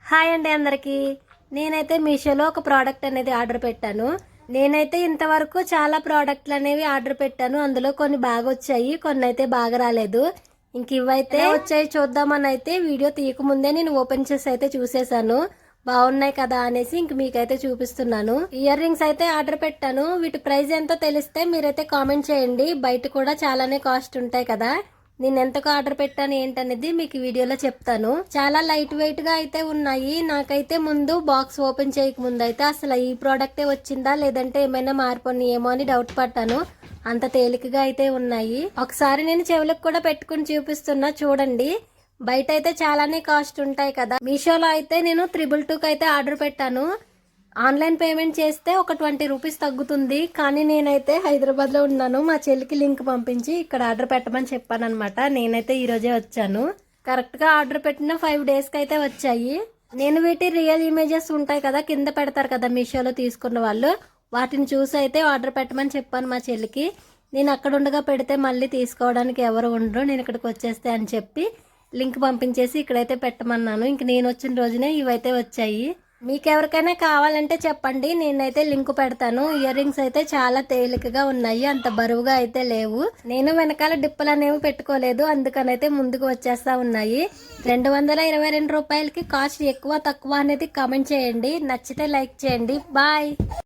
Hi అండి అందరికి. నేనైతే మీషోలో ఒక ప్రోడక్ట్ అనేది ఆర్డర్ పెట్టాను. నేనైతే ఇంతవరకు చాలా ప్రోడక్ట్లు అనేవి ఆర్డర్ పెట్టాను. అందులో కొన్ని బాగా వచ్చాయి, కొన్ని అయితే బాగా రాలేదు. ఇంక ఇవైతే వచ్చాయి చూద్దామని అయితే వీడియో తీయకముందే నేను ఓపెన్ చేసి అయితే చూసేసాను. బాగున్నాయి కదా అనేసి ఇంక మీకైతే చూపిస్తున్నాను. ఇయర్ రింగ్స్ అయితే ఆర్డర్ పెట్టాను. వీటి ప్రైస్ ఎంతో తెలిస్తే మీరైతే కామెంట్ చేయండి. బయట కూడా చాలానే కాస్ట్ ఉంటాయి కదా. నేను ఎంతకు ఆర్డర్ పెట్టాను ఏంటనేది మీకు వీడియోలో చెప్తాను. చాలా లైట్ వెయిట్ గా అయితే ఉన్నాయి. నాకైతే ముందు బాక్స్ ఓపెన్ చేయక ముందు అయితే అసలు ఈ ప్రోడక్టే వచ్చిందా లేదంటే ఏమైనా మారిపోయినాయేమో అని డౌట్ పడ్డాను. అంత తేలికగా అయితే ఉన్నాయి. ఒకసారి నేను చెవులకు కూడా పెట్టుకుని చూపిస్తున్నా చూడండి. బయట అయితే చాలానే కాస్ట్ ఉంటాయి కదా. మీషోలో అయితే నేను 222 అయితే ఆర్డర్ పెట్టాను. ఆన్లైన్ పేమెంట్ చేస్తే ఒక 20 రూపీస్ తగ్గుతుంది. కానీ నేనైతే హైదరాబాద్ లో ఉన్నాను. మా చెల్లికి లింక్ పంపించి ఇక్కడ ఆర్డర్ పెట్టమని చెప్పాను అనమాట. నేనైతే ఈ రోజే వచ్చాను. కరెక్ట్ గా ఆర్డర్ పెట్టిన 5 డేస్ కి అయితే వచ్చాయి. నేను వీటి రియల్ ఇమేజెస్ ఉంటాయి కదా, కింద పెడతారు కదా మీషోలో తీసుకున్న వాళ్ళు, వాటిని చూసి అయితే ఆర్డర్ పెట్టమని చెప్పాను మా చెల్లికి. నేను అక్కడ ఉండగా పెడితే మళ్ళీ తీసుకోవడానికి ఎవరు ఉండరు, నేను ఇక్కడికి వచ్చేస్తే అని చెప్పి లింక్ పంపించేసి ఇక్కడైతే పెట్టమన్నాను. ఇంక నేను వచ్చిన రోజునే ఇవైతే వచ్చాయి. మీకు ఎవరికైనా కావాలంటే చెప్పండి, నేనైతే లింక్ పెడతాను. ఇయర్ రింగ్స్ అయితే చాలా తేలికగా ఉన్నాయి, అంత బరువుగా అయితే లేవు. నేను వెనకాల డిప్పలు అనేవి పెట్టుకోలేదు, అందుకనైతే ముందుకు వచ్చేస్తా ఉన్నాయి. 222 రూపాయలకి కాస్ట్ ఎక్కువ తక్కువ అనేది కామెంట్ చేయండి. నచ్చితే లైక్ చేయండి. బాయ్.